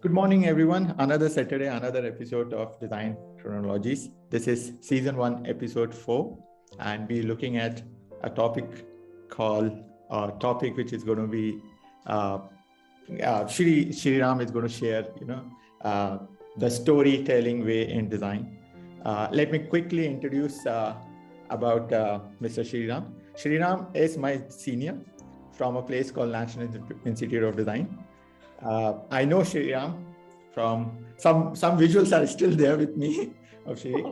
Good morning, everyone. Another Saturday, another episode of Design Chronologies. This is season 1, episode 4, and we're looking at a topic which is going to be Sriram is going to share, the storytelling way in design. Let me quickly introduce about Mr. Sriram. Sriram is my senior from a place called National Institute of Design. I know Sriram from some visuals are still there with me of Shri.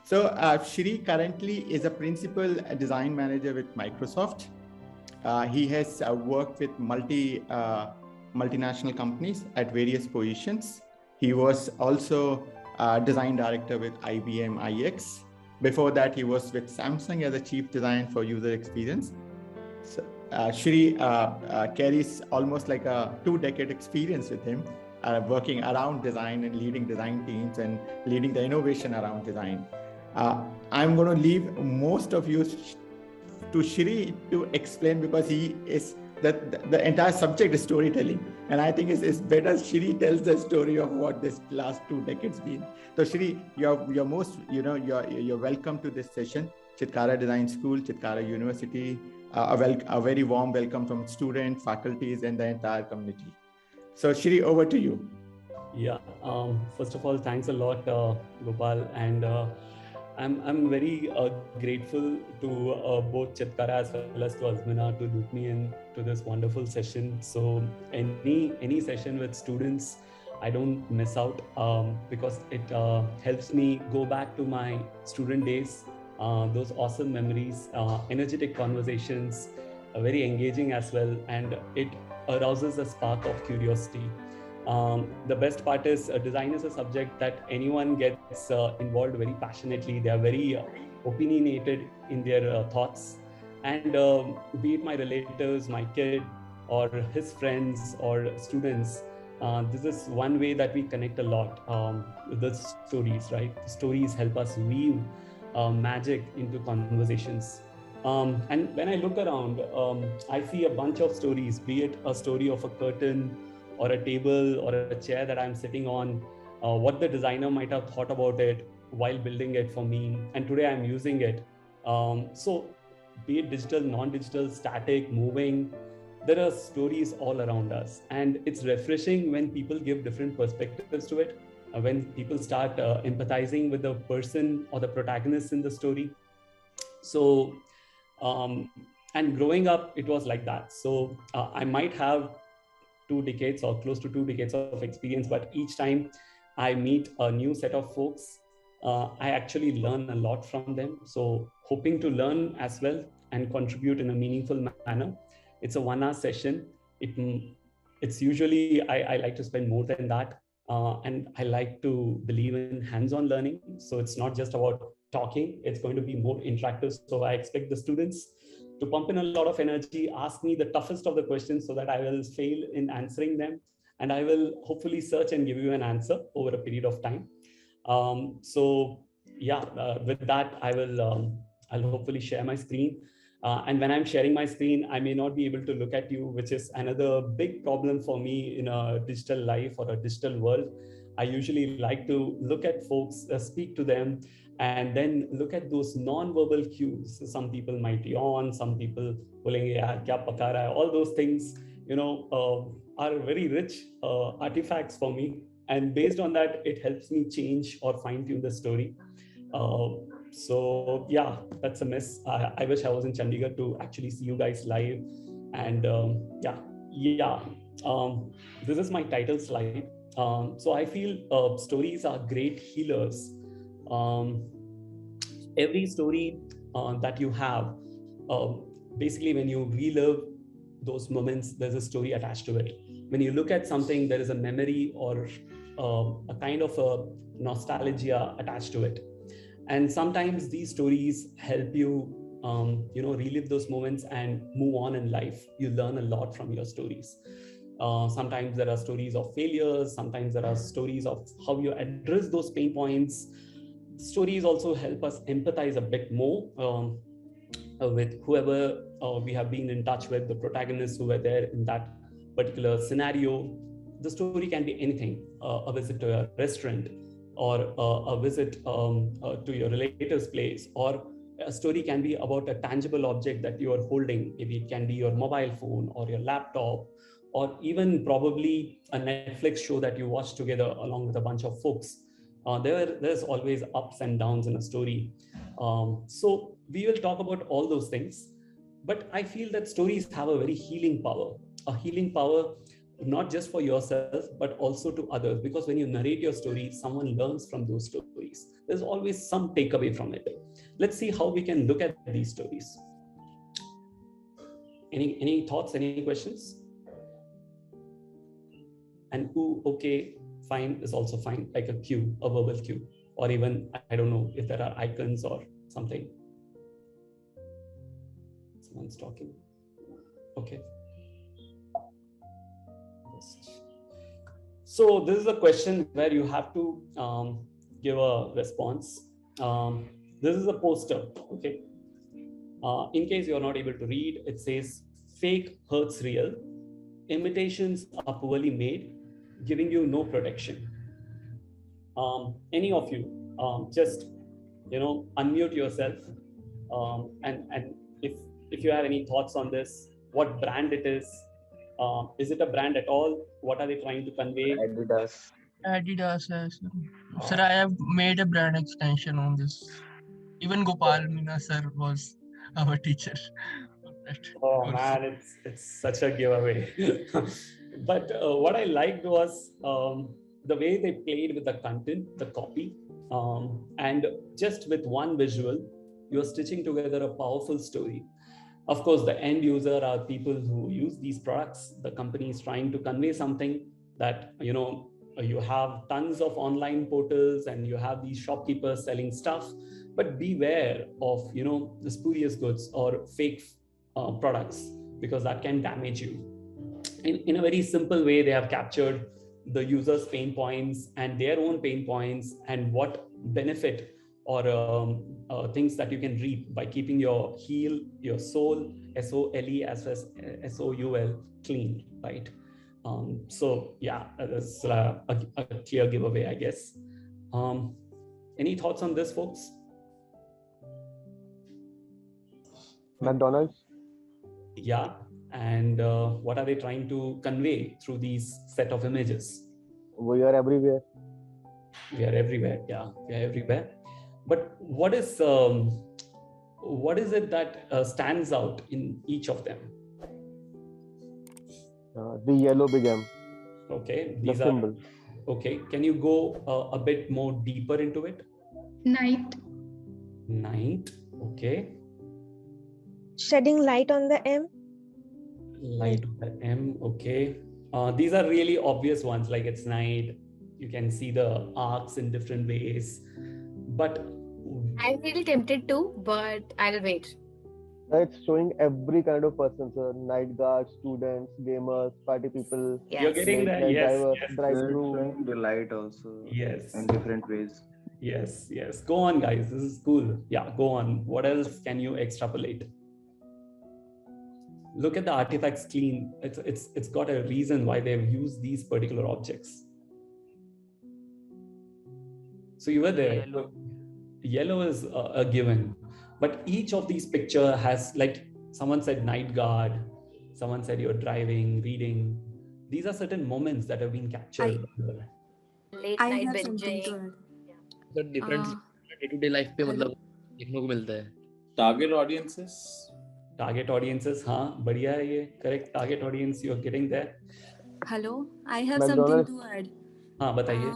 So Shri currently is a principal design manager with Microsoft. He has worked with multinational companies at various positions. He was also design director with IBM iX. Before that, he was with Samsung as a chief design for user experience. So, Shri carries almost like a 2-decade experience with him, working around design and leading design teams and leading the innovation around design. I'm going to leave most of you to Shri to explain, because he is the entire subject is storytelling, and I think it's better Shri tells the story of what this last 2 decades been. So Shri, you're welcome to this session. Chitkara Design School, Chitkara University. A very warm welcome from students, faculties, and the entire community. So Shri, over to you. Yeah. First of all, thanks a lot, Gopal, and I'm very grateful to both Chitkara as well as to Azmina to loop me in to this wonderful session. So any session with students, I don't miss out because it helps me go back to my student days. Those awesome memories, energetic conversations, very engaging as well, and it arouses a spark of curiosity. The best part is design is a subject that anyone gets involved very passionately. They are very opinionated in their thoughts, and be it my relatives, my kid, or his friends or students, this is one way that we connect a lot with the stories, right? Stories help us weave magic into conversations. And when I look around, I see a bunch of stories, be it a story of a curtain or a table or a chair that I'm sitting on, what the designer might have thought about it while building it for me, and today I'm using it. So be it digital, non-digital, static, moving, there are stories all around us, and it's refreshing when people give different perspectives to it. When people start empathizing with the person or the protagonist in the story. So, and growing up, it was like that. So I might have 2 decades or close to 2 decades of experience, but each time I meet a new set of folks, I actually learn a lot from them. So hoping to learn as well and contribute in a meaningful manner. It's a 1-hour session. It's usually, I like to spend more than that. And I like to believe in hands-on learning. So it's not just about talking, it's going to be more interactive. So I expect the students to pump in a lot of energy, ask me the toughest of the questions so that I will fail in answering them. And I will hopefully search and give you an answer over a period of time. With that, I'll hopefully share my screen. And when I'm sharing my screen, I may not be able to look at you, which is another big problem for me in a digital life or a digital world. I usually like to look at folks, speak to them, and then look at those non-verbal cues. Some people might yawn, some people bolenge yaar kya paka raha hai. All those things, are very rich artifacts for me. And based on that, it helps me change or fine-tune the story. So yeah, that's a miss. I wish I was in Chandigarh to actually see you guys live. And this is my title slide. So I feel stories are great healers. Every story that you have, basically when you relive those moments, there's a story attached to it. When you look at something, there is a memory or a kind of a nostalgia attached to it. And sometimes these stories help you, relive those moments and move on in life. You learn a lot from your stories. Sometimes there are stories of failures. Sometimes there are stories of how you address those pain points. Stories also help us empathize a bit more with whoever we have been in touch with, the protagonists who were there in that particular scenario. the story can be anything, a visit to a restaurant, or a visit to your relative's place, or a story can be about a tangible object that you are holding. Maybe it can be your mobile phone or your laptop, or even probably a Netflix show that you watch together along with a bunch of folks. There's always ups and downs in a story. So we will talk about all those things. But I feel that stories have a very healing power, not just for yourself, but also to others. Because when you narrate your story, someone learns from those stories. There's always some takeaway from it. Let's see how we can look at these stories. Any thoughts, any questions? And okay, fine is also fine, like a cue, a verbal cue, or even, I don't know if there are icons or something. Someone's talking. Okay. So this is a question where you have to give a response. This is a poster, okay? In case you're not able to read, it says, "Fake hurts real. Imitations are poorly made, giving you no protection." Any of you, just unmute yourself, and if you have any thoughts on this, what brand it is it a brand at all? What are they trying to convey? Adidas. Adidas, yes. Sir, I have made a brand extension on this. Even Gopal Meena sir was our teacher. Oh man, it's such a giveaway. But what I liked was the way they played with the content, the copy, and just with one visual, you're stitching together a powerful story. Of course, the end user are people who use these products. The company is trying to convey something that, you have tons of online portals and you have these shopkeepers selling stuff, but beware of, the spurious goods or fake products, because that can damage you. In a very simple way, they have captured the user's pain points and their own pain points, and what benefit or things that you can reap by keeping your soul, SOLE, as well as SOUL, clean, right? So yeah, that's a clear giveaway, I guess. Any thoughts on this, folks? McDonald's. Yeah, and what are they trying to convey through these set of images? We are everywhere. We are everywhere. Yeah, we are everywhere. But what is it that stands out in each of them? The yellow big M. Okay, The these are symbol. okay. Can you go a bit more deeper into it? Night. Night. Okay. Shedding light on the M. Light on the M. Okay. These are really obvious ones, like it's night. You can see the arcs in different ways. But I'm really tempted to, but I'll wait. It's showing every kind of person, sir. Night guards, students, gamers, party people. Yes. you're getting there. night Yes. drivers, Yes. drive-through. Showing the light also Yes. in different ways. Yes. Yes. Go on, guys. This is cool. Yeah. Go on. What else can you extrapolate? Look at the artifacts clean. It's got a reason why they've used these particular objects. So you were there. Yellow is a given, but each of these picture has, like someone said, night guard, someone said you're driving, reading. These are certain moments that have been captured. Late I night have something to binging. add. Sir different day to day life पे मतलब देखने को मिलता है. Target audiences. Target audiences, हाँ, बढ़िया है ये, correct. Target audience, you're getting there. Hello, I have McDonald's. something to add. हाँ, बताइए.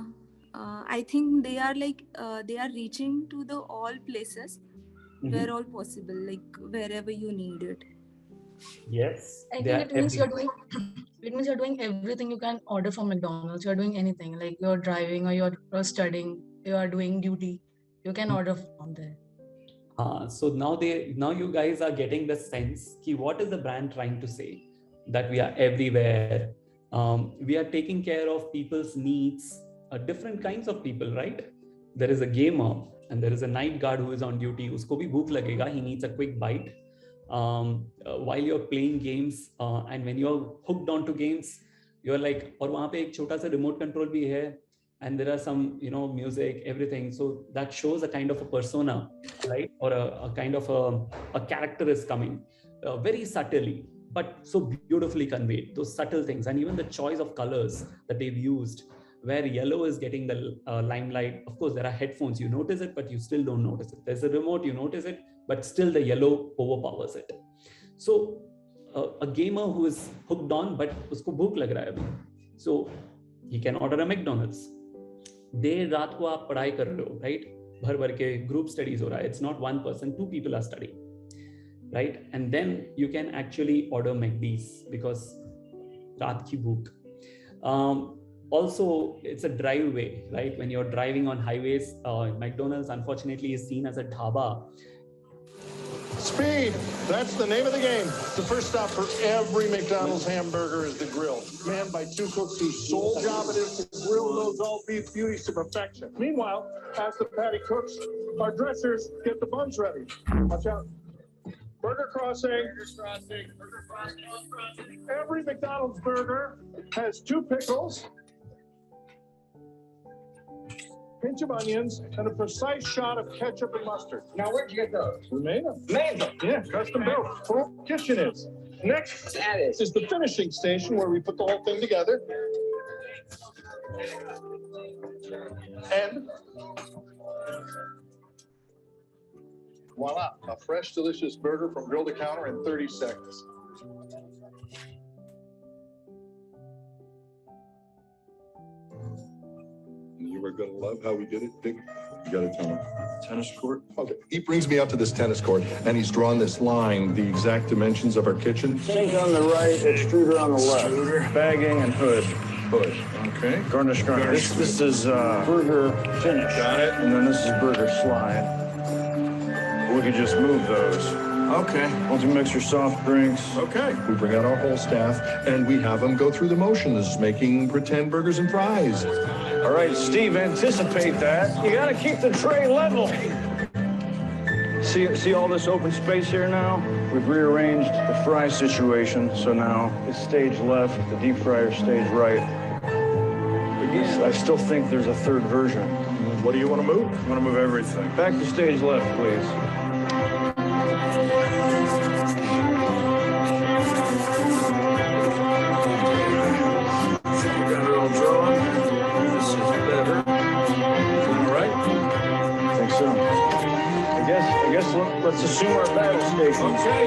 I think they are they are reaching to the all places where all possible, like wherever you need it. Yes. I they think are it means you're everywhere. doing it means you're doing everything you can order from McDonald's. You're doing anything, like you're driving or you're studying, you are doing duty. You can order from there. So now you guys are getting the sense ki what is the brand trying to say, that we are everywhere. We are taking care of people's needs, different kinds of people, right? There is a gamer and there is a night guard who is on duty. Usko bhi bhook lagega. He needs a quick bite. While you're playing games, and when you're hooked onto games, you're like, और वहाँ पे एक छोटा सा remote control भी है, and there are some, music, everything. So that shows a kind of a persona, right? Or a kind of a character is coming very subtly, but so beautifully conveyed, those subtle things. And even the choice of colors that they've used, where yellow is getting the limelight. Of course, there are headphones, you notice it, but you still don't notice it. There's a remote, you notice it, but still the yellow overpowers it. So a gamer who is hooked on, but usko bhook lag raha hai abhi, so he can order a McDonald's. देर रात को आप पढ़ाई कर रहे हो, right? भर भर के ग्रुप स्टडीज हो रहा है. It's not one person, 2 people are studying, right? And then you can actually order McD's because रात की भूख. Also, it's a drive-way, right? When you're driving on highways, McDonald's unfortunately is seen as a dhaba. Speed, that's the name of the game. The first stop for every McDonald's hamburger is the grill. Manned by 2 cooks whose sole job it is to grill those all-beef beauties to perfection. Meanwhile, as the patty cooks, our dressers get the buns ready. Watch out. Burger crossing. Every McDonald's burger has 2 pickles, pinch of onions, and a precise shot of ketchup and mustard. Now, where'd you get those? We made them. Made them? Yeah, custom built. Full kitchen is. Next is the finishing station where we put the whole thing together. And voila, a fresh, delicious burger from grill to counter in 30 seconds. You are going to love how we did it, Dick. You got to tell him. Tennis court? Okay. He brings me out to this tennis court, and he's drawn this line, the exact dimensions of our kitchen. Sink on the right, extruder on the left. Bagging and hood. Hood. Okay. Garnish. This is burger finish. Got it. And then this is burger slide. We could just move those. Okay. Multi-mix your soft drinks. Okay. We bring out our whole staff, and we have them go through the motions, making pretend burgers and fries. All right, Steve, anticipate that. You got to keep the tray level. See all this open space here now? We've rearranged the fry situation, so now it's stage left, the deep fryer stage right. I still think there's a third version. What do you want to move? I want to move everything. Back to stage left, please. We got it all drawn. This is better. All right? I think so. I guess let's assume our battle station. Okay.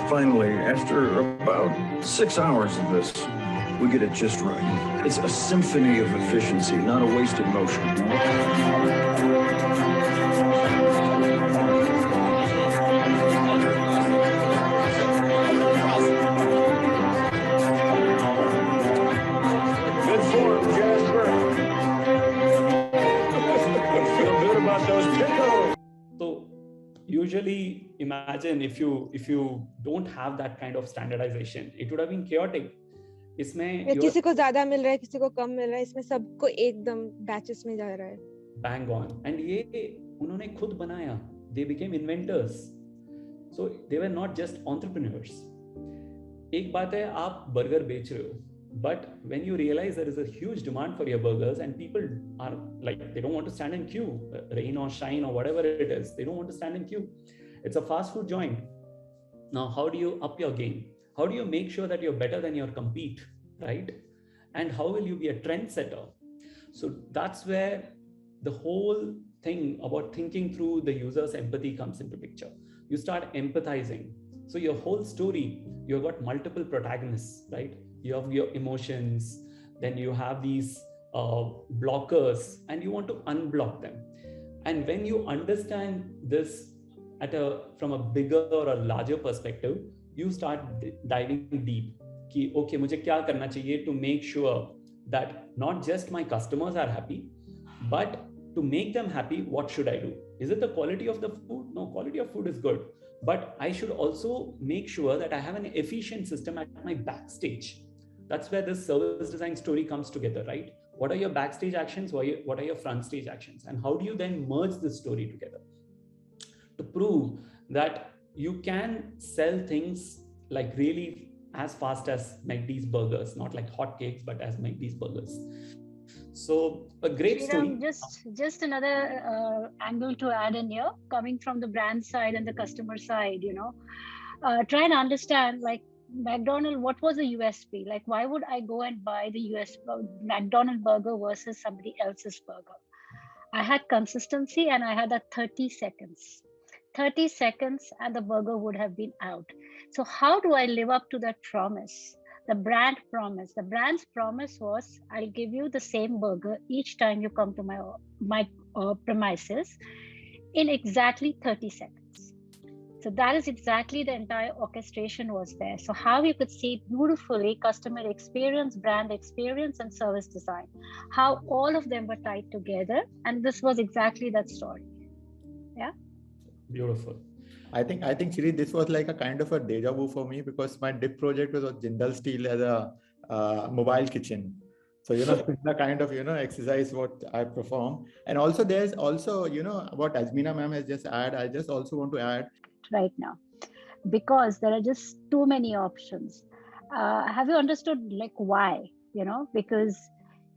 Finally, after about 6 hours of this, we get it just right. It's a symphony of efficiency, not a wasted motion. Good form, Jasper. Feel good about those pickles. So usually imagine if you don't have that kind of standardization, it would have been chaotic. इसमें किसी को ज्यादा मिल रहा है, किसी को कम मिल रहा है, इसमें सबको एकदम बैचेस में जा रहा है. Bang on. And ये उन्होंने खुद बनाया. They became inventors. So they were not just entrepreneurs. एक बात है आप बर्गर बेच रहे हो, but when you realize there is a huge demand for your burgers and people are like, they don't want to stand in queue, rain or shine or whatever it is, they don't want to stand in queue. It's a fast food joint. Now, how do you up your game? How do you make sure that you're better than your compete, right? And how will you be a trendsetter? So that's where the whole thing about thinking through the user's empathy comes into picture. You start empathizing. So your whole story, you've got multiple protagonists, right? You have your emotions, then you have these blockers, and you want to unblock them. And when you understand this from a bigger or a larger perspective, you start diving deep. Ki, okay, मुझे क्या करना चाहिए to make sure that not just my customers are happy, but to make them happy, what should I do? Is it the quality of the food? No, quality of food is good. But I should also make sure that I have an efficient system at my backstage. That's where this service design story comes together, right? What are your backstage actions? What are your front stage actions? And how do you then merge this story together to prove that you can sell things like really as fast as McD's burgers, not like hotcakes, but as McD's burgers. So a great story. Just another angle to add in here, coming from the brand side and the customer side, try and understand, like, McDonald's, what was the USP? Like, why would I go and buy the McDonald's burger versus somebody else's burger? I had consistency and I had that 30 seconds. 30 seconds and the burger would have been out. So how do I live up to that promise? The brand promise. The brand's promise was, I'll give you the same burger each time you come to my premises in exactly 30 seconds. So that is exactly the entire orchestration was there. So how you could see beautifully customer experience, brand experience, and service design, how all of them were tied together. And this was exactly that story. Yeah. Beautiful. I think Shri, this was like a kind of a deja vu for me, because my dip project was on Jindal Steel as a mobile kitchen. So, the kind of, exercise what I perform. And also there's also, what Azmeena ma'am has just added, I just also want to add. Right now, because there are just too many options. Have you understood like why? Because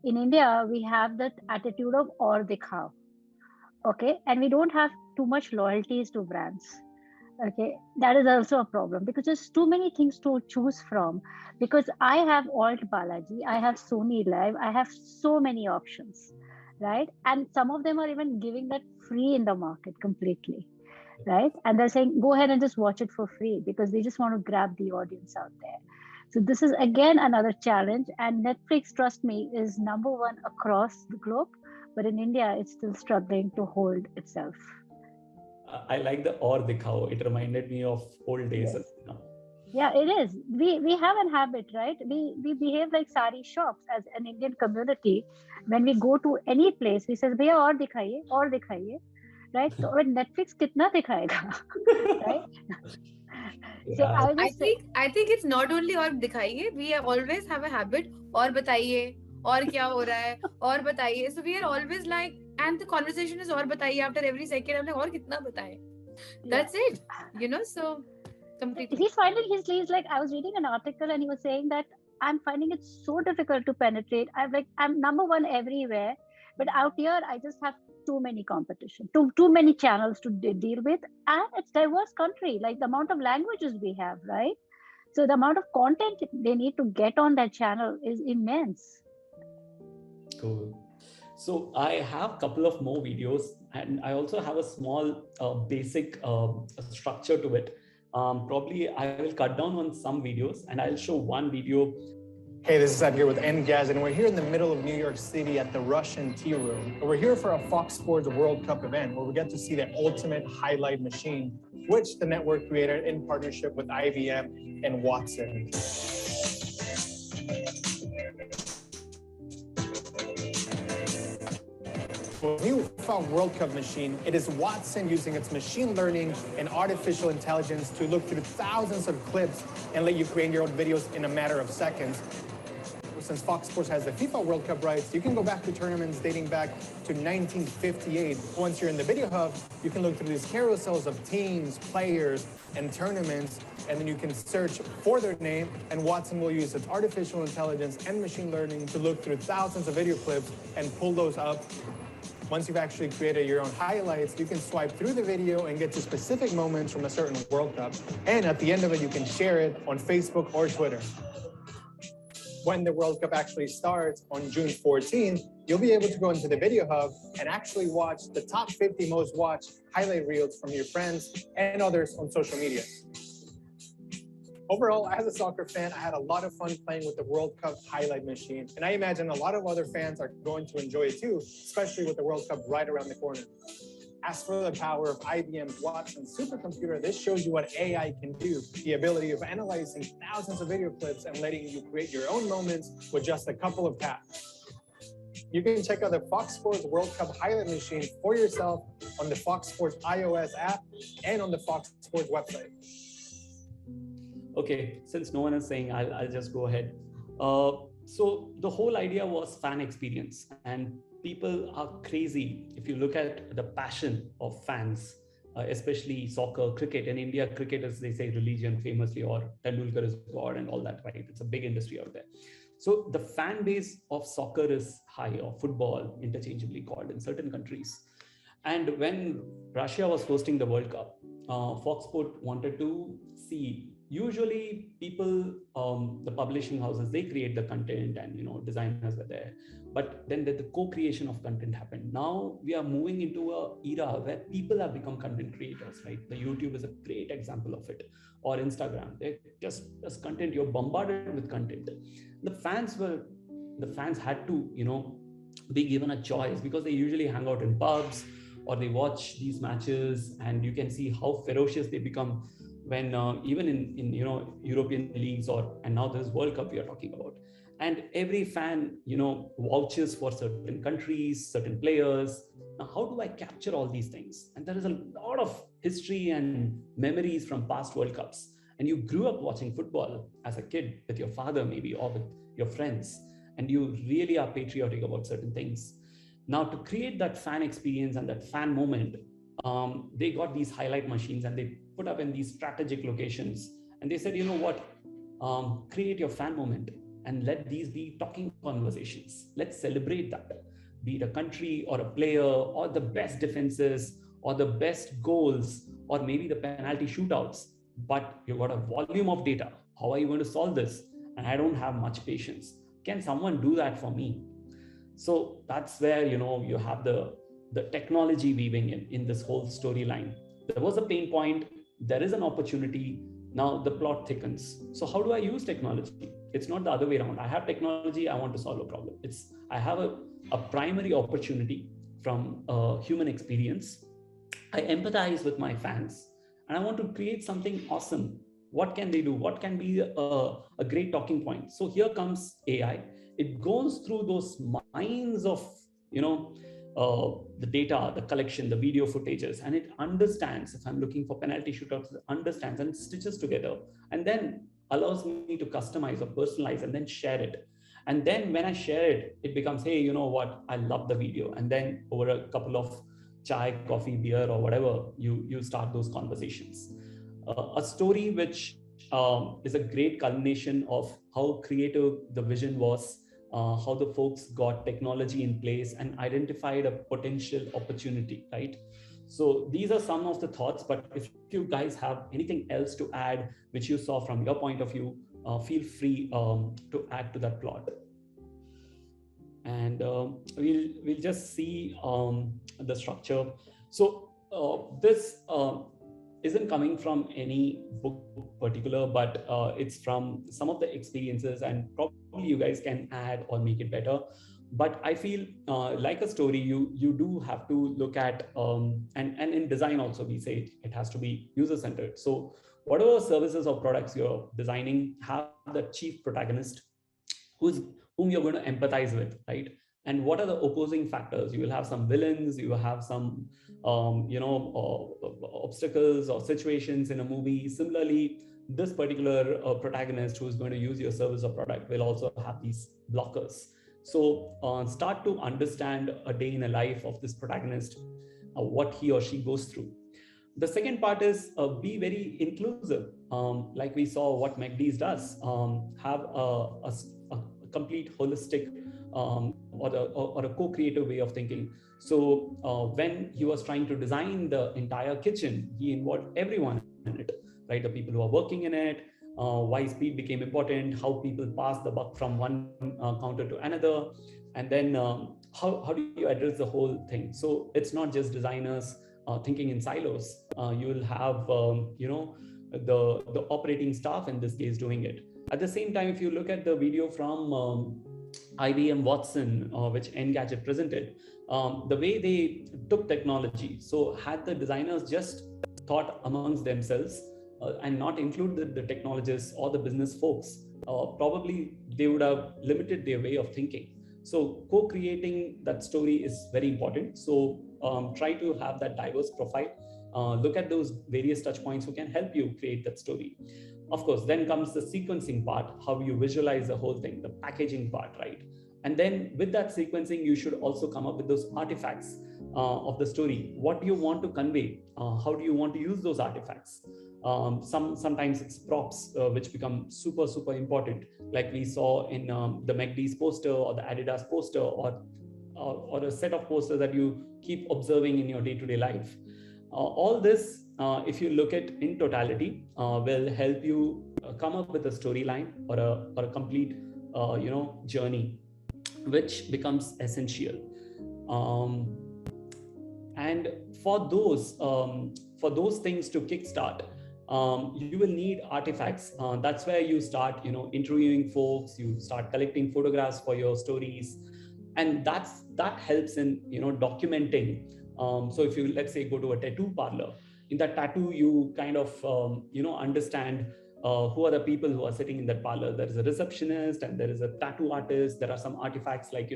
in India, we have that attitude of aur dikhao. Okay. And we don't have too much loyalties to brands. Okay, that is also a problem, because there's too many things to choose from. Because I have Alt Balaji, I have Sony Live, I have so many options, right? And some of them are even giving that free in the market completely, right? And they're saying, go ahead and just watch it for free, because they just want to grab the audience out there. So this is again another challenge. And Netflix, trust me, is number one across the globe, but in India, it's still struggling to hold itself. I like the aur dikhao. It reminded me of old days. Yes. Yeah, it is. We have a habit, right? We behave like sari shops as an Indian community. When we go to any place, we say, "Bhaiya aur dikhaiye," right? So when Netflix kitna dikhayega, right? So I think it's not only aur dikhaiye. We always have a habit aur bataiye, aur kya ho raha hai, aur bataiye. So we are always like, and the conversation is aur bataiye after every second. I'm like, aur kitna bataye? That's it. So completely. He's like, I was reading an article and he was saying that I'm finding it so difficult to penetrate. I'm number one everywhere, but out here I just have too many competition, too many channels to deal with, and it's diverse country. Like the amount of languages we have, right? So the amount of content they need to get on that channel is immense. Cool. So I have a couple of more videos, and I also have a small basic structure to it. Probably I will cut down on some videos and I'll show one video. Hey, this is Ed here with NGAZ, and we're here in the middle of New York City at the Russian Tea Room. We're here for a Fox Sports World Cup event where we get to see the ultimate highlight machine, which the network created in partnership with IBM and Watson. The new FIFA World Cup machine, it is Watson using its machine learning and artificial intelligence to look through thousands of clips and let you create your own videos in a matter of seconds. Since Fox Sports has the FIFA World Cup rights, you can go back to tournaments dating back to 1958. Once you're in the Video Hub, you can look through these carousels of teams, players, and tournaments, and then you can search for their name, and Watson will use its artificial intelligence and machine learning to look through thousands of video clips and pull those up. Once you've actually created your own highlights, you can swipe through the video and get to specific moments from a certain World Cup. And at the end of it, you can share it on Facebook or Twitter. When the World Cup actually starts on June 14th, you'll be able to go into the Video Hub and actually watch the top 50 most watched highlight reels from your friends and others on social media. Overall, as a soccer fan, I had a lot of fun playing with the World Cup highlight machine, and I imagine a lot of other fans are going to enjoy it too, especially with the World Cup right around the corner. As for the power of IBM's Watson supercomputer, this shows you what AI can do, the ability of analyzing thousands of video clips and letting you create your own moments with just a couple of taps. You can check out the Fox Sports World Cup highlight machine for yourself on the Fox Sports iOS app and on the Fox Sports website. Okay, since no one is saying, I'll just go ahead. So the whole idea was fan experience, and people are crazy. If you look at the passion of fans, especially soccer, cricket. In India, cricket is, they say, religion famously, or Tendulkar is God and all that, right? It's a big industry out there. So the fan base of soccer is high, or football, interchangeably called in certain countries. And when Russia was hosting the World Cup, Fox Sport wanted to see, usually people, the publishing houses, they create the content and, designers were there. But then the co-creation of content happened. Now we are moving into a era where people have become content creators, right? The YouTube is a great example of it, or Instagram. They're just as content, you're bombarded with content. The fans had to, be given a choice, because they usually hang out in pubs or they watch these matches, and you can see how ferocious they become when even in European leagues, and now this World Cup we are talking about. And every fan, vouches for certain countries, certain players. Now, how do I capture all these things? And there is a lot of history and memories from past World Cups. And you grew up watching football as a kid with your father, maybe, or with your friends, and you really are patriotic about certain things. Now, to create that fan experience and that fan moment, they got these highlight machines and they put up in these strategic locations. And they said, you know what, create your fan moment and let these be talking conversations. Let's celebrate that, be it a country or a player or the best defenses or the best goals or maybe the penalty shootouts. But you've got a volume of data. How are you going to solve this? And I don't have much patience. Can someone do that for me? So that's where, you have the technology weaving in this whole storyline. There was a pain point. There is an opportunity. Now the plot thickens. So how do I use technology? It's not the other way around. I have technology. I want to solve a problem. I have a primary opportunity from a human experience. I empathize with my fans and I want to create something awesome. What can they do? What can be a great talking point? So here comes AI. It goes through those mines of, the data, the collection, the video footages, and it understands, if I'm looking for penalty shootouts, it understands and stitches together, and then allows me to customize or personalize and then share it. And then when I share it, it becomes, hey, you know what? I love the video. And then over a couple of chai, coffee, beer, or whatever, you start those conversations. A story which is a great culmination of how creative the vision was, how the folks got technology in place and identified a potential opportunity, right? So these are some of the thoughts, but if you guys have anything else to add, which you saw from your point of view, feel free to add to that plot. And we'll just see the structure. So this isn't coming from any book particular, but it's from some of the experiences, and probably you guys can add or make it better. But I feel like a story, you do have to look at, and in design also, we say it has to be user-centered. So whatever services or products you're designing, have the chief protagonist whom you're going to empathize with, right? And what are the opposing factors? You will have some villains, you will have some, obstacles or situations in a movie. Similarly, this particular protagonist who is going to use your service or product will also have these blockers. So start to understand a day in a life of this protagonist, what he or she goes through. The second part is be very inclusive. Like we saw what McDonald's does, have a complete holistic or a co-creative way of thinking. So when he was trying to design the entire kitchen, he involved everyone in it, right? The people who are working in it, why speed became important, how people pass the buck from one counter to another, and then how do you address the whole thing? So it's not just designers thinking in silos. You will have the operating staff in this case doing it. At the same time, if you look at the video from IBM Watson, which Engadget presented, the way they took technology, so had the designers just thought amongst themselves and not include the technologists or the business folks, probably they would have limited their way of thinking. So co-creating that story is very important. So try to have that diverse profile. Look at those various touch points who can help you create that story. Of course, then comes the sequencing part, how you visualize the whole thing, the packaging part, right? And then with that sequencing, you should also come up with those artifacts of the story. What do you want to convey? How do you want to use those artifacts? Sometimes it's props, which become super important, like we saw in the McD's poster or the Adidas poster, or a set of posters that you keep observing in your day-to-day life. All this, if you look at in totality, will help you come up with a storyline or a complete journey, which becomes essential. And for those things to kickstart, you will need artifacts. That's where you start, interviewing folks. You start collecting photographs for your stories, and that helps in documenting. So if you, let's say, go to a tattoo parlor, in that tattoo you kind of understand who are the people who are sitting in that parlor. There is a receptionist and there is a tattoo artist. There are some artifacts like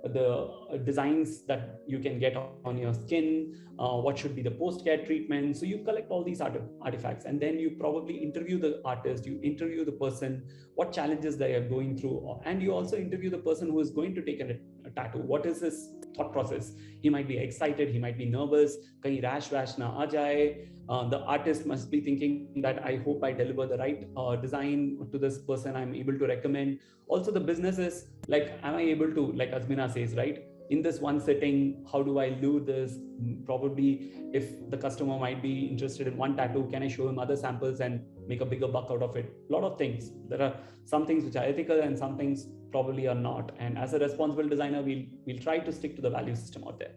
the designs that you can get on your skin, what should be the post-care treatment. So you collect all these artifacts, and then you probably interview the artist, you interview the person, what challenges they are going through, and you also interview the person who is going to take a tattoo. What is his thought process? He might be excited, he might be nervous, kahin rash na aa jaye. The artist must be thinking that I hope I deliver the right design to this person I'm able to recommend. Also the business is like, am I able to, like Azmina says, right? In this one sitting, how do I do this? Probably if the customer might be interested in one tattoo, can I show him other samples and make a bigger buck out of it? A lot of things. There are some things which are ethical and some things probably are not. And as a responsible designer, we'll try to stick to the value system out there.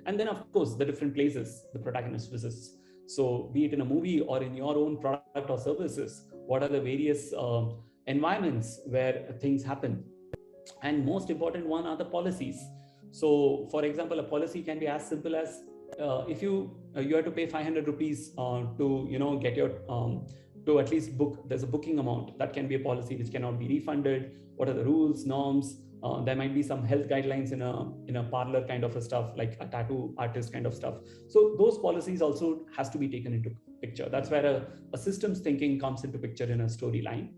And then of course, the different places the protagonist visits. So be it in a movie or in your own product or services, what are the various environments where things happen? And most important one are the policies. So for example, a policy can be as simple as if you have to pay 500 rupees to get your to at least book. There's a booking amount that can be a policy which cannot be refunded. What are the rules, norms? There might be some health guidelines in a parlor kind of a stuff, like a tattoo artist kind of stuff. So those policies also has to be taken into picture. That's where a systems thinking comes into picture in a storyline.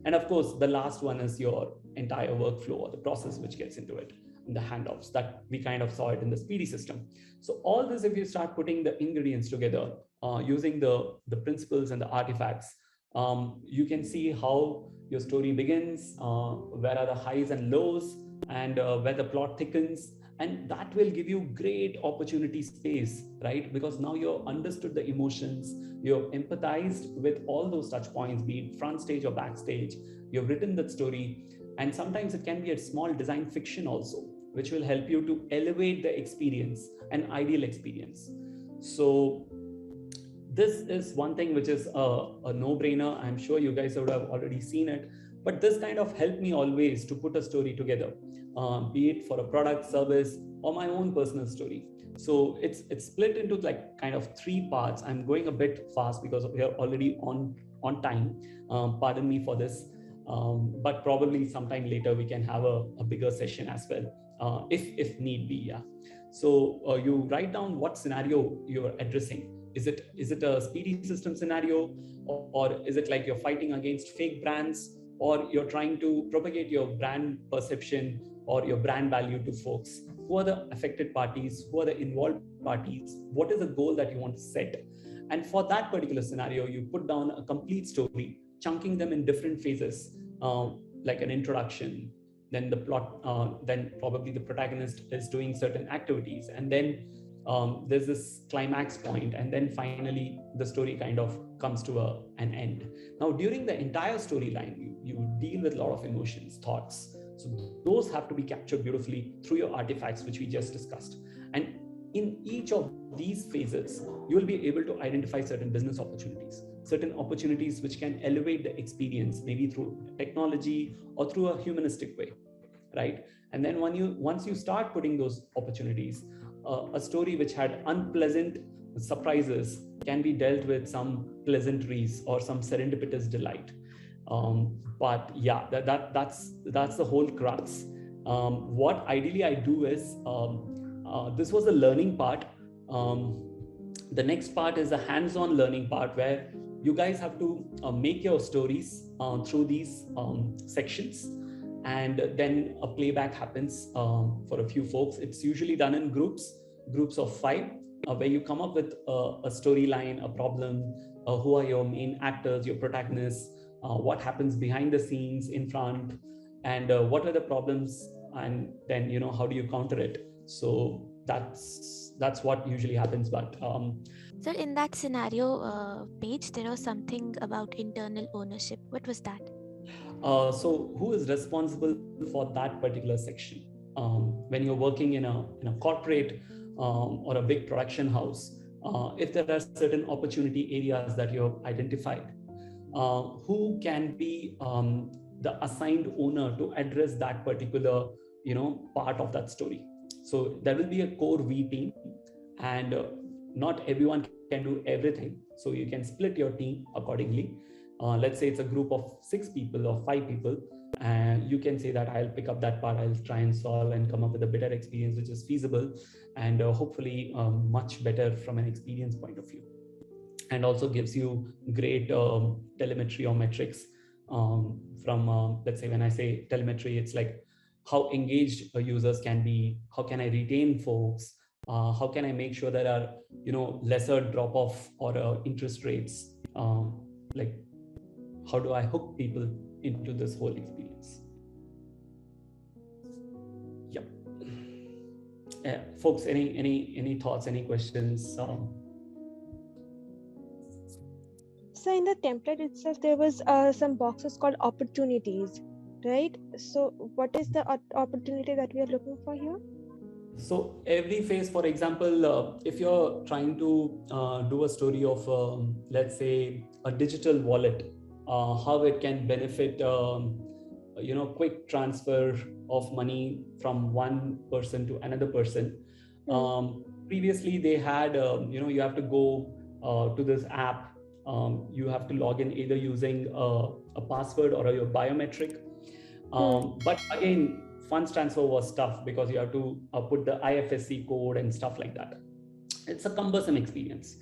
And of course, the last one is your entire workflow or the process which gets into it, the handoffs that we kind of saw it in the speedy system. So all this, if you start putting the ingredients together, using the principles and the artifacts, you can see how your story begins, where are the highs and lows, and where the plot thickens. And that will give you great opportunity space, right? Because now you've understood the emotions, you've empathized with all those touch points, be it front stage or backstage. You've written that story. And sometimes it can be a small design fiction also, which will help you to elevate the experience, an ideal experience. So this is one thing which is a no-brainer. I'm sure you guys would have already seen it, but this kind of helped me always to put a story together, be it for a product, service, or my own personal story. So it's split into like kind of 3 parts. I'm going a bit fast because we are already on time. Pardon me for this. But probably sometime later we can have a bigger session as well, if need be. Yeah. So you write down what scenario you're addressing. Is it a speedy system scenario, or is it like you're fighting against fake brands, or you're trying to propagate your brand perception or your brand value to folks? Who are the affected parties? Who are the involved parties? What is the goal that you want to set? And for that particular scenario, you put down a complete story, chunking them in different phases, like an introduction, then the plot, then probably the protagonist is doing certain activities, and then there's this climax point, and then finally the story kind of comes to an end. Now, during the entire storyline, you deal with a lot of emotions, thoughts. So those have to be captured beautifully through your artifacts, which we just discussed. And in each of these phases, you will be able to identify certain business opportunities, certain opportunities which can elevate the experience, maybe through technology or through a humanistic way, right? And then once you start putting those opportunities, a story which had unpleasant surprises can be dealt with some pleasantries or some serendipitous delight. But yeah, that's the whole crux. What ideally I do is, this was the learning part. The next part is the hands-on learning part, where you guys have to make your stories through these sections, and then a playback happens for a few folks. It's usually done in groups. groups of 5, where you come up with a storyline, a problem, who are your main actors, your protagonists, what happens behind the scenes, in front, and what are the problems, and then how do you counter it. So that's what usually happens. But so in that scenario page, there was something about internal ownership. What was that? So who is responsible for that particular section? When you're working in a corporate or a big production house, if there are certain opportunity areas that you have identified, who can be the assigned owner to address that particular part of that story? So there will be a core V team, and not everyone can do everything. So you can split your team accordingly. Let's say it's a group of 6 people or 5 people, and you can say that I'll pick up that part, I'll try and solve and come up with a better experience which is feasible, and hopefully much better from an experience point of view, and also gives you great telemetry or metrics from let's say, when I say telemetry, it's like how engaged users can be, how can I retain folks, how can I make sure there are lesser drop off or interest rates, like how do I hook people into this whole experience. Yep. Folks, any thoughts, any questions? So in the template itself, there was some boxes called opportunities, right? So what is the opportunity that we are looking for here? So every phase, for example, if you're trying to do a story of, let's say, a digital wallet, how it can benefit, quick transfer of money from one person to another person. Previously, they had, you have to go to this app. You have to log in either using a password or your biometric. But again, funds transfer was tough because you have to put the IFSC code and stuff like that. It's a cumbersome experience.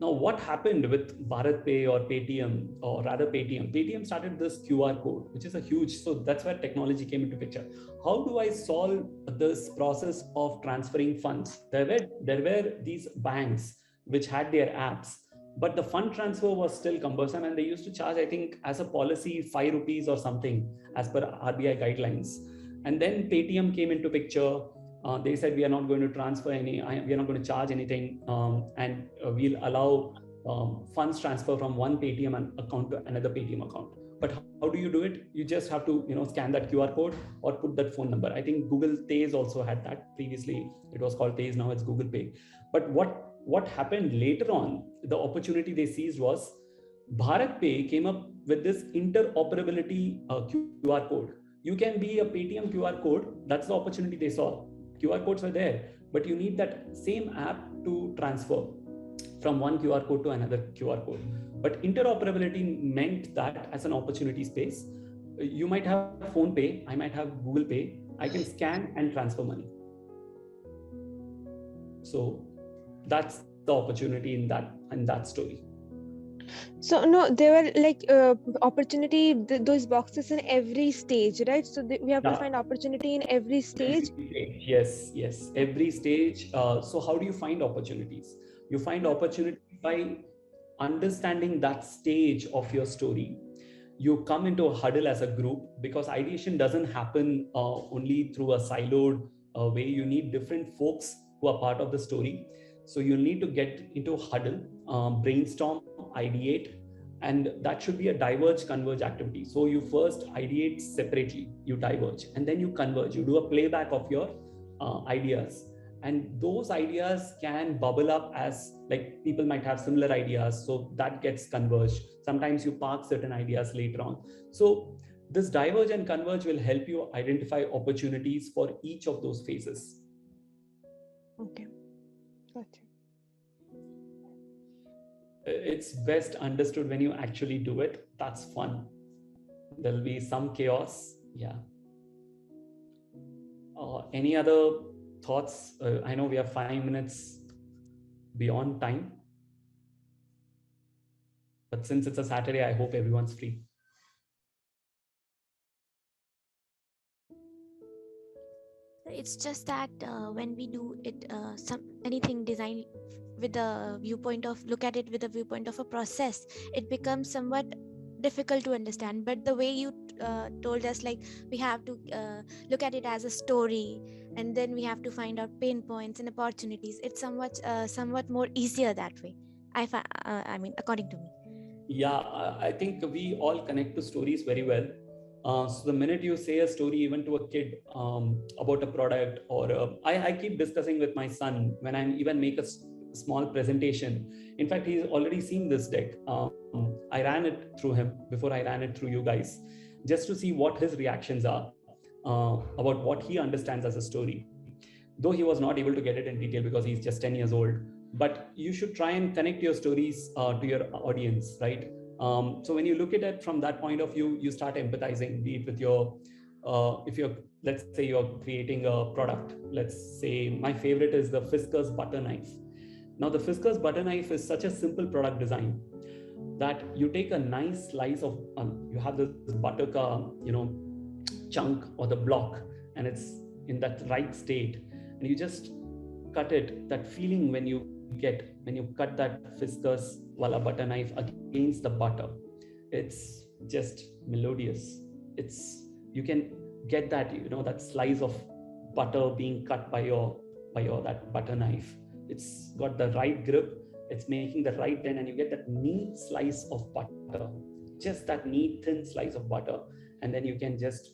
Now, what happened with BharatPay or Paytm, or rather Paytm? Paytm started this QR code, which is a huge, so that's where technology came into picture. How do I solve this process of transferring funds? There were these banks which had their apps, but the fund transfer was still cumbersome, and they used to charge, I think, as a policy, 5 rupees or something as per RBI guidelines. And then Paytm came into picture. They said, we are not going to transfer we are not going to charge anything, and we'll allow funds transfer from one Paytm account to another Paytm account. But how do you do it? You just have to scan that QR code or put that phone number. I think Google Pay also had that. Previously, it was called Pay, now it's Google Pay. But what happened later on, the opportunity they seized was BharatPay came up with this interoperability QR code. You can be a Paytm QR code. That's the opportunity they saw. QR codes were there, but you need that same app to transfer from one QR code to another QR code. But interoperability meant that as an opportunity space, you might have Phone Pay, I might have Google Pay, I can scan and transfer money. So that's the opportunity in that story. So no, there were like opportunity, those boxes in every stage, right? So we have to find opportunity in every stage. Yes, every stage. So how do you find opportunities? You find opportunity by understanding that stage of your story. You come into a huddle as a group, because ideation doesn't happen only through a siloed way. You need different folks who are part of the story. So you need to get into a huddle, brainstorm, ideate, and that should be a diverge converge activity. So you first ideate separately, you diverge, and then you converge. You do a playback of your ideas, and those ideas can bubble up as, like, people might have similar ideas, so that gets converged. Sometimes you park certain ideas later on. So this diverge and converge will help you identify opportunities for each of those phases. Okay, gotcha. It's best understood when you actually do it. That's fun. There'll be some chaos. Yeah. Any other thoughts? I know we have 5 minutes beyond time, but since it's a Saturday, I hope everyone's free. It's just that when we do it, anything design with a viewpoint of, look at it with a viewpoint of a process, it becomes somewhat difficult to understand. But the way you told us, like, we have to look at it as a story, and then we have to find out pain points and opportunities, it's somewhat more easier that way. I mean, according to me. Yeah, I think we all connect to stories very well. So the minute you say a story, even to a kid, about a product, or I keep discussing with my son when I even make a small presentation. In fact, he's already seen this deck. I ran it through him before I ran it through you guys, just to see what his reactions are about what he understands as a story. Though he was not able to get it in detail because he's just 10 years old, but you should try and connect your stories to your audience, right? So when you look at it from that point of view, you start empathizing, be it with your, if you're, let's say you're creating a product. Let's say my favorite is the Fisker's butter knife. Now the Fisker's butter knife is such a simple product design that you take a nice slice of, you have this butter chunk or the block, and it's in that right state, and you just cut it. That feeling when you get, when you cut that Fisker's wala butter knife against the butter, it's just melodious. It's, you can get that, that slice of butter being cut by your that butter knife. It's got the right grip, it's making the right dent, and you get that neat slice of butter, just that neat thin slice of butter, and then you can just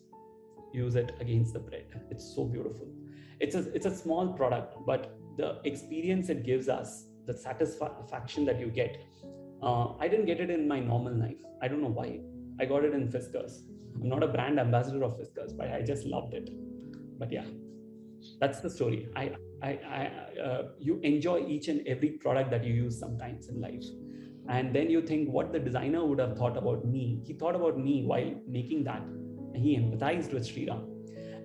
use it against the bread. It's so beautiful. It's a small product, but the experience it gives us, the satisfaction that you get, I didn't get it in my normal knife. I don't know why. I got it in Fisker's. I'm not a brand ambassador of Fisker's, but I just loved it. But yeah, that's the story. You enjoy each and every product that you use sometimes in life, and then you think what the designer would have thought about me. He thought about me while making that, and he empathized with Sriram,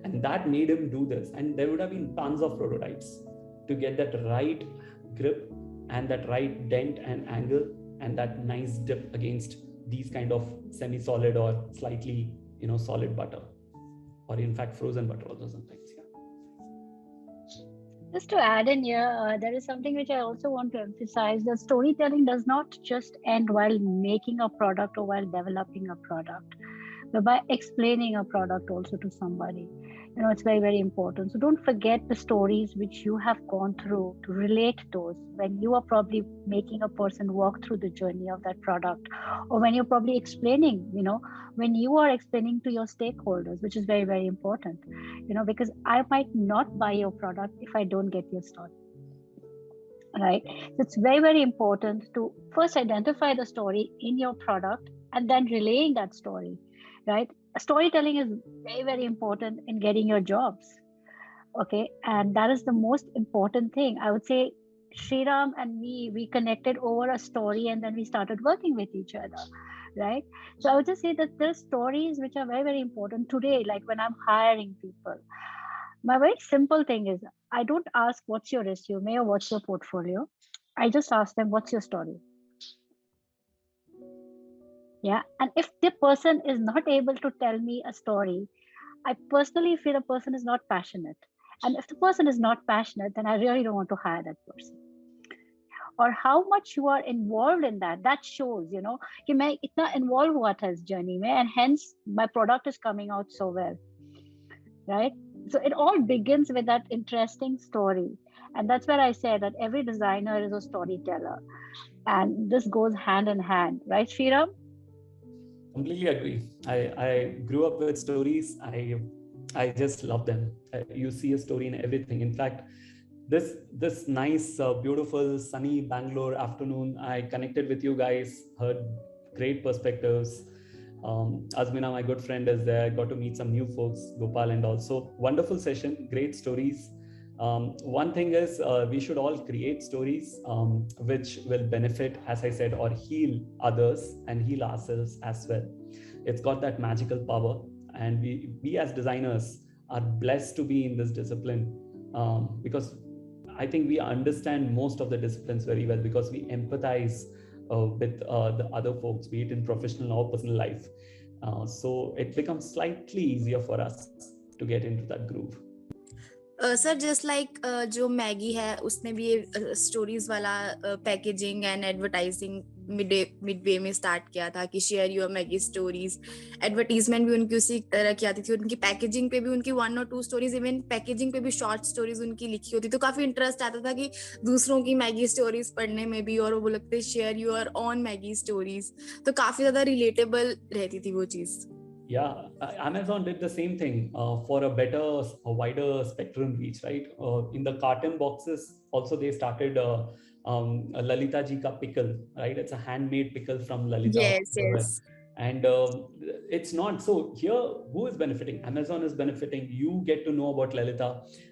and that made him do this. And there would have been tons of prototypes to get that right grip and that right dent and angle and that nice dip against these kind of semi-solid or slightly solid butter, or in fact frozen butter also sometimes. Just to add in here, there is something which I also want to emphasize, that storytelling does not just end while making a product or while developing a product, but by explaining a product also to somebody. It's very, very important. So don't forget the stories which you have gone through, to relate those when you are probably making a person walk through the journey of that product, or when you're probably explaining, when you are explaining to your stakeholders, which is very, very important, because I might not buy your product if I don't get your story. Right? So it's very, very important to first identify the story in your product and then relaying that story, right? Storytelling is very, very important in getting your jobs. Okay. And that is the most important thing. I would say Sriram and me, we connected over a story, and then we started working with each other. Right. So I would just say that there's stories which are very, very important today. Like when I'm hiring people, my very simple thing is, I don't ask what's your resume or what's your portfolio. I just ask them, what's your story? Yeah. And if the person is not able to tell me a story, I personally feel a person is not passionate. And if the person is not passionate, then I really don't want to hire that person. Or how much you are involved in that shows, कि मैं इतना involved हुआ था इस journey में, and hence my product is coming out so well, right? So it all begins with that interesting story. And that's where I say that every designer is a storyteller. And this goes hand in hand, right, Sriram? Completely agree. I grew up with stories. I just love them. You see a story in everything. In fact, this nice, beautiful, sunny Bangalore afternoon, I connected with you guys, heard great perspectives. Azmina, my good friend, is there. Got to meet some new folks, Gopal, and also wonderful session, great stories. One thing is we should all create stories which will benefit, as I said, or heal others and heal ourselves as well. It's got that magical power, and we as designers are blessed to be in this discipline because I think we understand most of the disciplines very well because we empathize with the other folks, be it in professional or personal life. So it becomes slightly easier for us to get into that groove. Sir just like जो Maggi है उसने भी ये stories वाला packaging and advertising Midway में start किया था कि share your Maggi stories. Advertisement भी उनकी उसी तरह की आती थी. उनकी पैकेजिंग पे भी उनकी 1 और 2 स्टोरीज, इवन पैकेजिंग पे भी शॉर्ट स्टोरीज उनकी लिखी होती. तो काफी इंटरेस्ट आता था कि दूसरों की मैगी स्टोरीज पढ़ने में भी, और वो लगते share your on Maggi stories. तो काफी ज्यादा रिलेटेबल रहती थी वो चीज. Yeah, Amazon did the same thing for a wider spectrum reach, right? In the carton boxes, also they started Lalita ji ka pickle, right? It's a handmade pickle from Lalita. Yes. And it's not so here. Who is benefiting? Amazon is benefiting. You get to know about Lalita,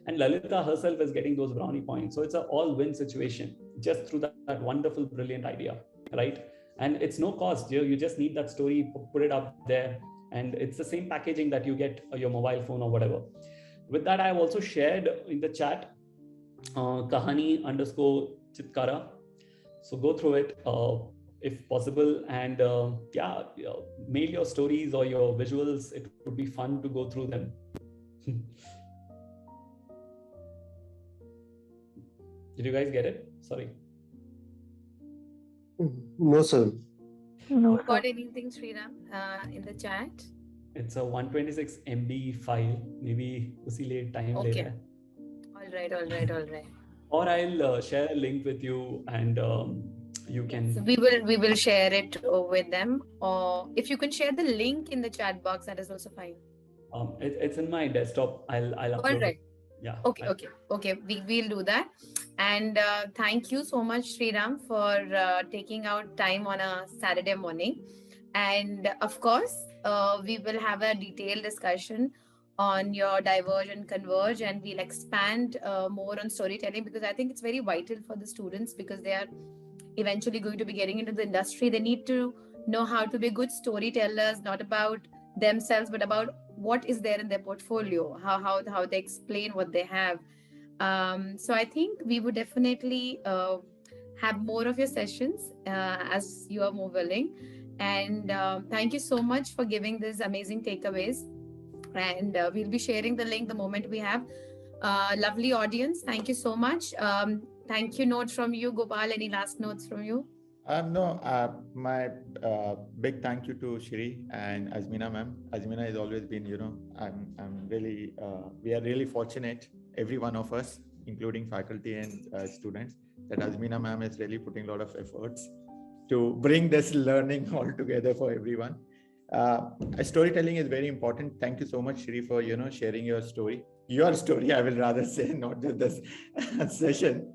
and Lalita herself is getting those brownie points. So it's an all-win situation just through that wonderful, brilliant idea, right? And it's no cost. You just need that story, put it up there. And it's the same packaging that you get your mobile phone or whatever. With that, I have also shared in the chat kahani_Chitkara. So go through it if possible, and mail your stories or your visuals. It would be fun to go through them. Did you guys get it? Sorry. No, sir. No. Got anything, Sriram, in the chat? It's a 126 MB file. Maybe usi late time later. All right. Or I'll share a link with you, and you can. Yes, we will share it with them. Or if you can share the link in the chat box, that is also fine. It's in my desktop. I'll upload. All right. Yeah. Okay. We'll do that. And thank you so much, Sriram, for taking out time on a Saturday morning. And of course, we will have a detailed discussion on your diverge and converge, and we'll expand more on storytelling, because I think it's very vital for the students, because they are eventually going to be getting into the industry. They need to know how to be good storytellers, not about themselves, but about what is there in their portfolio, how they explain what they have. So I think we would definitely have more of your sessions as you are more willing. And thank you so much for giving these amazing takeaways. And we'll be sharing the link the moment we have. Lovely audience, thank you so much. Thank you. Notes from you, Gopal. Any last notes from you? No, my big thank you to Shri and Azmeena ma'am. Azmeena has always been, I'm really, we are really fortunate, every one of us, including faculty and students, that Azmeena ma'am is really putting a lot of efforts to bring this learning all together for everyone. Storytelling is very important. Thank you so much, Shri, for, sharing your story. Your story, I will rather say, not just this session.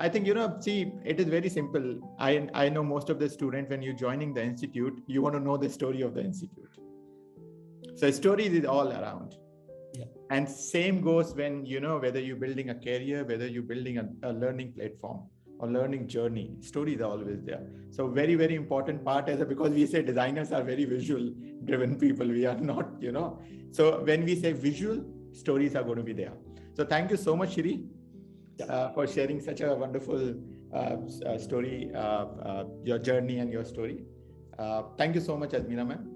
I think, see, it is very simple. I know most of the students, when you're joining the institute, you want to know the story of the institute. So stories is all around. Yeah. And same goes when, whether you're building a career, whether you're building a learning platform or learning journey, stories are always there. So very, very important part is because we say designers are very visual driven people. We are not, So when we say visual, stories are going to be there. So thank you so much, Shri, for sharing such a wonderful story, your journey and your story. Thank you so much, Azmeena ma'am,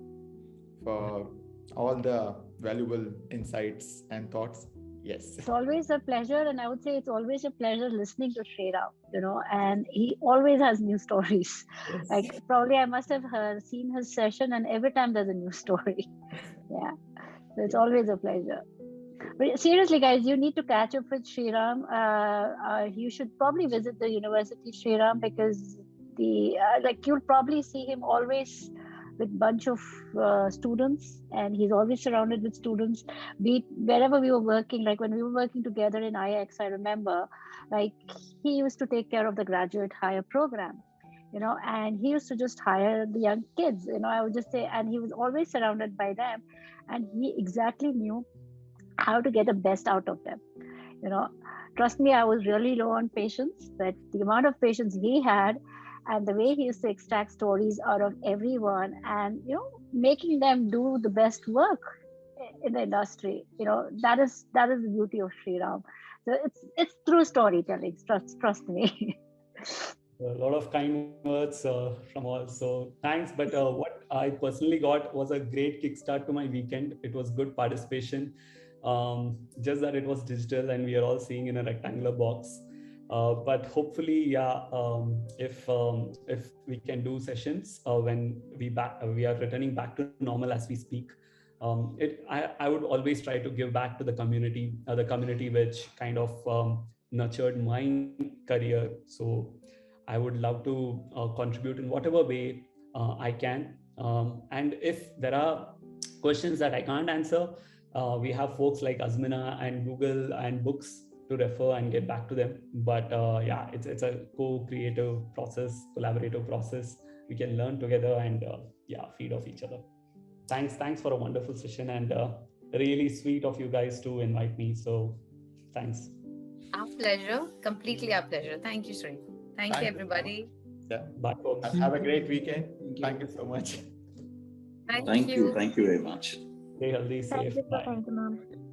for all the valuable insights and thoughts. Yes. It's always a pleasure, and I would say it's always a pleasure listening to Sriram, and he always has new stories. Yes. Like probably I must have seen his session, and every time there's a new story. Yeah. So it's always a pleasure. But seriously, guys, you need to catch up with Sriram. You should probably visit the university, Sriram, because you'll probably see him always with bunch of students, and he's always surrounded with students. Wherever we were working, like when we were working together in IX, I remember, like he used to take care of the graduate hire program, and he used to just hire the young kids, I would just say, and he was always surrounded by them, and he exactly knew how to get the best out of them. Trust me, I was really low on patience, but the amount of patience he had, and the way he used to extract stories out of everyone, and making them do the best work in the industry, that is the beauty of Sriram. So it's through storytelling. Trust me. A lot of kind words from all. So thanks. But what I personally got was a great kickstart to my weekend. It was good participation. just that it was digital and we are all seeing in a rectangular box. But hopefully, yeah, if we can do sessions when we are returning back to normal as we speak. I would always try to give back to the community which kind of nurtured my career. So I would love to contribute in whatever way I can. And if there are questions that I can't answer, we have folks like Azmina and Google and books to refer and get back to them. But yeah, it's a co-creative process, collaborative process. We can learn together and yeah, feed off each other. Thanks for a wonderful session, and really sweet of you guys to invite me. So thanks. Our pleasure, completely our pleasure. Thank you, Sri. Thank you, everybody. Yeah. Bye, folks. Have a great weekend. Thank you so much. Thank you. Thank you very much. Stay healthy, safe. Bye. Thank you, ma'am.